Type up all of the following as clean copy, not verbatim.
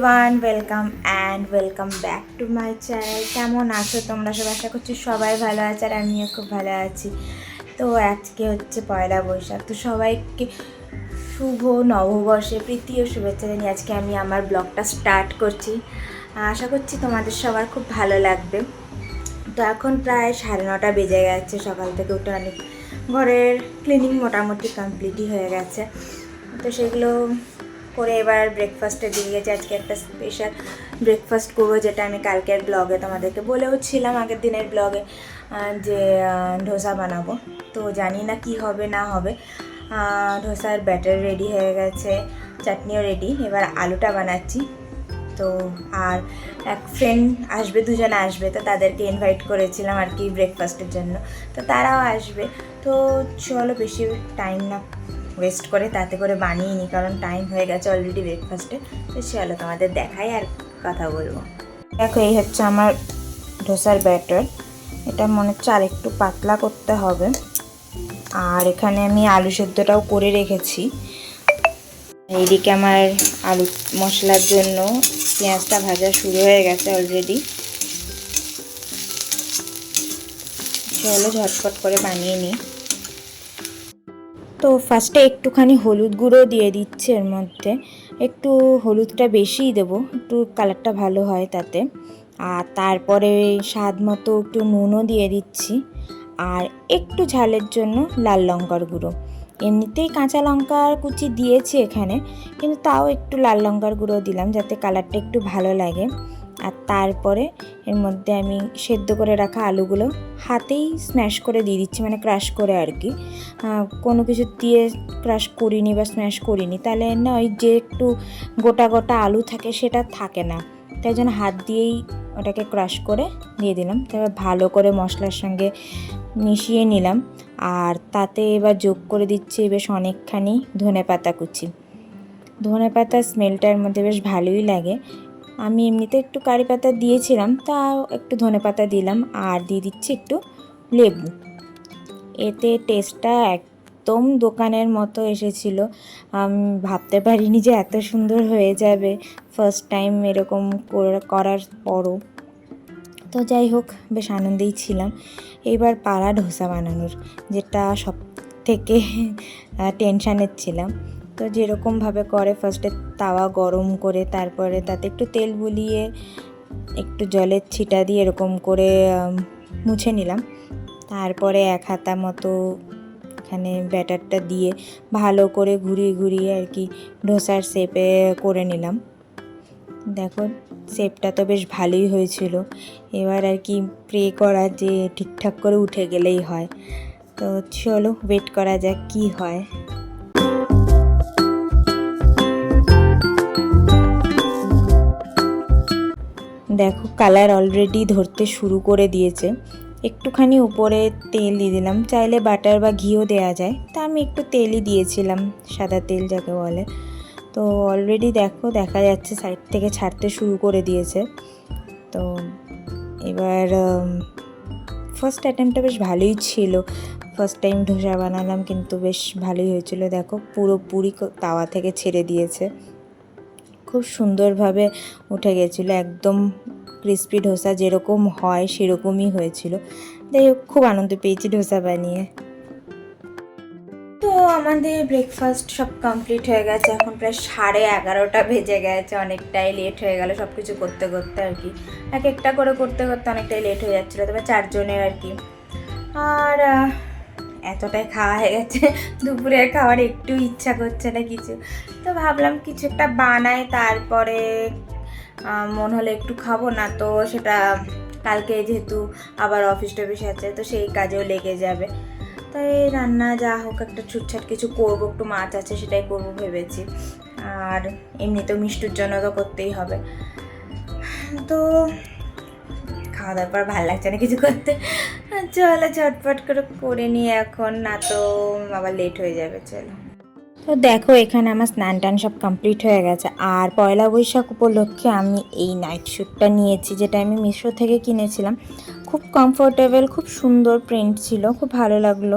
Everyone, welcome back to my channel. কেমন আছো তোমরা সব? আশা করছি সবাই ভালো আছে আর আমিও খুব ভালো আছি। তো আজকে হচ্ছে পয়লা বৈশাখ, তো সবাইকে শুভ নববর্ষে প্রীতি ও শুভেচ্ছা জানিয়ে আজকে আমি আমার ব্লগটা স্টার্ট করছি। আশা করছি তোমাদের সবার খুব ভালো লাগবে। তো এখন প্রায় 9:30 বেজে গেছে, সকাল থেকে উঠে অনেক ঘরের ক্লিনিং মোটামুটি কমপ্লিটই হয়ে গেছে। তো সেগুলো করে এবার ব্রেকফাস্টের দিকে গেছে। আজকে একটা স্পেশাল ব্রেকফাস্ট করবো, যেটা আমি কালকের ব্লগে তোমাদেরকে বলেও ছিলাম, আগের দিনের ব্লগে, যে ধোসা বানাবো। তো জানি না কি হবে না হবে। ধোসার ব্যাটার রেডি হয়ে গেছে, চাটনিও রেডি, এবার আলুটা বানাচ্ছি। তো আর এক ফ্রেন্ড আসবে, দুজনে আসবে, তো তাদেরকে ইনভাইট করেছিলাম আর কি ব্রেকফাস্টের জন্য, তো তারাও আসবে। তো চলো বেশি টাইম না ওয়েস্ট করে তাতে করে বানিয়ে নিই, কারণ টাইম হয়ে গেছে অলরেডি ব্রেকফাস্টে। তো চলো তোমাদের দেখাই আর কথা বলবো। দেখো, এই হচ্ছে আমার ধোসার ব্যাটার। এটা মনে হচ্ছে আর একটু পাতলা করতে হবে। আর এখানে আমি আলু সেদ্ধটাও করে রেখেছি। এইদিকে আমার আলু মশলার জন্য পেঁয়াজটা ভাজা শুরু হয়ে গেছে অলরেডি। চলো ঝটপট করে বানিয়ে নিই। তো ফার্স্টে একটুখানি হলুদ গুঁড়ো দিয়ে দিচ্ছি এর মধ্যে। একটু হলুদটা বেশিই দেবো, একটু কালারটা ভালো হয় তাতে। আর তারপরে স্বাদ মতো একটু নুনও দিয়ে দিচ্ছি। আর একটু ঝালের জন্য লাল লঙ্কার গুঁড়ো। এমনিতেই কাঁচা লঙ্কার কুচি দিয়েছি এখানে, কিন্তু তাও একটু লাল লঙ্কার গুঁড়ো দিলাম যাতে কালারটা একটু ভালো লাগে। আর তারপরে এর মধ্যে আমি সেদ্ধ করে রাখা আলুগুলো হাতেই স্ম্যাশ করে দিয়ে দিচ্ছি, মানে ক্রাশ করে আর কি। কোনো কিছু দিয়ে ক্রাশ করিনি বা স্ম্যাশ করিনি, তাহলে না ওই যে একটু গোটা গোটা আলু থাকে সেটা থাকে না। তাই জন্য হাত দিয়েই ওটাকে ক্রাশ করে দিয়ে দিলাম। তারপর ভালো করে মশলার সঙ্গে মিশিয়ে নিলাম। আর তাতে এবার যোগ করে দিচ্ছি বেশ অনেকখানি ধনেপাতা কুচি। ধনেপাতার স্মেলটার মধ্যে বেশ ভালোই লাগে। আমি এমনিতে একটু কারি পাতা দিয়েছিলাম, তাও একটু ধনেপাতা দিলাম। আর দিয়ে দিচ্ছি একটু লেবু। এতে টেস্টটা একদম দোকানের মতো এসেছিল। আমি ভাবতে পারিনি যে এত সুন্দর হয়ে যাবে ফার্স্ট টাইম এরকম করার পরও। তো যাই হোক, বেশ আনন্দেই ছিলাম। এবার পালা ধোসা বানানোর, যেটা সব থেকে টেনশানের ছিলাম। তো যেরকমভাবে করে ফার্স্টে তাওয়া গরম করে তারপরে তাতে একটু তেল বুলিয়ে একটু জলের ছিটা দিয়ে এরকম করে মুছে নিলাম। তারপরে এক হাতা মতো এখানে ব্যাটারটা দিয়ে ভালো করে ঘুরিয়ে ঘুরিয়ে আর কি ধোসার শেপে করে নিলাম। দেখো, শেপটা তো বেশ ভালোই হয়েছিল। এবার আর কি প্রে করা যে ঠিকঠাক করে উঠে গেলেই হয়। তো চলো ওয়েট করা যাক কি হয়। দেখো, কালার অলরেডি ধরতে শুরু করে দিয়েছে। একটুখানি উপরে তেল দিয়ে দিলাম, চাইলে বাটার বা ঘিও দেওয়া যায়, তা আমি একটু তেলই দিয়েছিলাম, সাদা তেল যাকে বলে। তো অলরেডি দেখো দেখা যাচ্ছে সাইড থেকে ছাড়তে শুরু করে দিয়েছে। তো এবার ফার্স্ট অ্যাটেম্পটা বেশ ভালোই ছিল। ফার্স্ট টাইম ধোসা বানালাম, কিন্তু বেশ ভালোই হয়েছিল। দেখো পুরোপুরি তাওয়া থেকে ছেড়ে দিয়েছে, খুব সুন্দরভাবে উঠে গেছিলো, একদম ক্রিস্পি ধোসা যেরকম হয় সেরকমই হয়েছিল। যাই হোক, খুব আনন্দ পেয়েছি ধোসা বানিয়ে। তো আমাদের ব্রেকফাস্ট সব কমপ্লিট হয়ে গেছে, এখন প্রায় 11:30 বেজে গেছে, অনেকটাই লেট হয়ে গেল সব কিছু করতে করতে আর কি। এক একটা করে করতে করতে অনেকটাই লেট হয়ে যাচ্ছিলো, তবে 4 জনের আর কি। আর এতটাই খাওয়া হয়ে গেছে, দুপুরের খাবার একটু ইচ্ছা করছে না কিছু। তো ভাবলাম কিছু একটা বানাই, তারপরে মন হলে একটু খাবো, না তো সেটা কালকে যেহেতু আবার অফিস টফিস আছে, তো সেই কাজেও লেগে যাবে। তাই রান্না যা হোক একটা ছুটছাট কিছু করবো, একটু মাছ আছে সেটাই করবো ভেবেছি। আর এমনিতেও মিষ্টুর জন্য তো করতেই হবে। তো খাওয়া দাওয়ার পর ভালো লাগছে না কিছু করতে, চলো ঝটপট করে নিয়ে এখন, না তো আবার লেট হয়ে যাবে। চলো। তো দেখো, এখানে আমার স্নান টান সব কমপ্লিট হয়ে গেছে। আর পয়লা বৈশাখ উপলক্ষে আমি এই নাইট শ্যুটটা নিয়েছি, যেটা আমি মিশো থেকে কিনেছিলাম। খুব কমফোর্টেবল, খুব সুন্দর প্রিন্ট ছিল, খুব ভালো লাগলো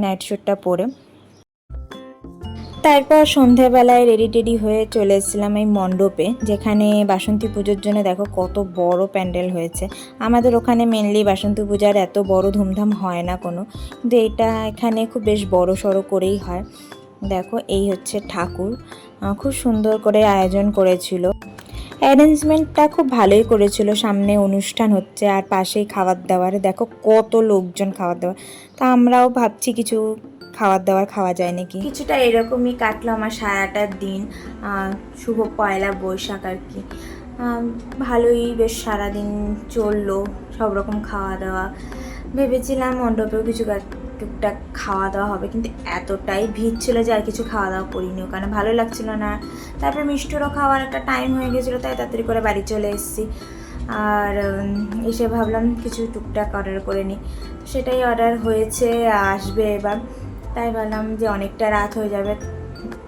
নাইট শ্যুটটা পরে। তারপর সন্ধ্যাবেলায় রেডি টেডি হয়ে চলে এসেছিলাম এই মণ্ডপে, যেখানে বাসন্তী পুজোর জন্য দেখো কত বড় প্যান্ডেল হয়েছে। আমাদের ওখানে মেনলি বাসন্তী পূজার এত বড় ধুমধাম হয় না কোনো, কিন্তু এটা এখানে খুব বেশ বড় সড়ো করেই হয়। দেখো এই হচ্ছে ঠাকুর, খুব সুন্দর করে আয়োজন করেছিল। অ্যারেঞ্জমেন্টটা খুব ভালোই করেছিল, সামনে অনুষ্ঠান হচ্ছে আর পাশেই খাবার দাবার, দেখো কত লোকজন খাবার দাবার। তা আমরাও ভাবছি কিছু খাবার দাবার খাওয়া যায় নাকি। কিছুটা এরকমই কাটলো আমার সারাটা দিন, শুভ পয়লা বৈশাখ আর কি। ভালোই বেশ সারাদিন চললো, সব রকম খাওয়া দাওয়া। ভেবেছিলাম মণ্ডপেও কিছু টুকটাক খাওয়া দাওয়া হবে, কিন্তু এতটাই ভিড় ছিল যে আর কিছু খাওয়া দাওয়া করিনিও, কারণ ভালো লাগছিল না। তারপর মিষ্টিরও খাওয়ার একটা টাইম হয়ে গেছিলো, তাই তাড়াতাড়ি করে বাড়ি চলে এসেছি। আর এসে ভাবলাম কিছু টুকটাক অর্ডার করে নিই, সেটাই অর্ডার হয়েছে, আসবে এবার। তাই ভাবলাম যে অনেকটা রাত হয়ে যাবে,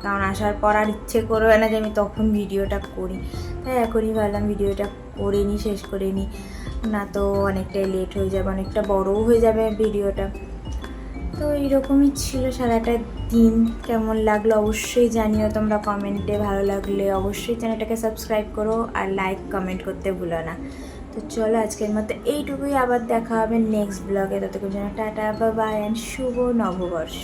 কারণ আসার পর আর ইচ্ছে করবে না যে আমি তখন ভিডিওটা করি, তাই এখনই ভাবলাম ভিডিওটা করে নিই, শেষ করে নিই, না তো অনেকটাই লেট হয়ে যাবে, অনেকটা বড়ও হয়ে যাবে ভিডিওটা। তো এইরকমই ছিল সারাটা দিন। কেমন লাগলো অবশ্যই জানিও তোমরা কমেন্টে, ভালো লাগলে অবশ্যই চ্যানেলটাকে সাবস্ক্রাইব করো আর লাইক কমেন্ট করতে ভুলো না। তো চলো আজকের মতো এইটুকুই, আবার দেখা হবে নেক্সট ব্লগে। ততক্ষণ জন্য টাটা, বাই বাই অ্যান্ড শুভ নববর্ষ।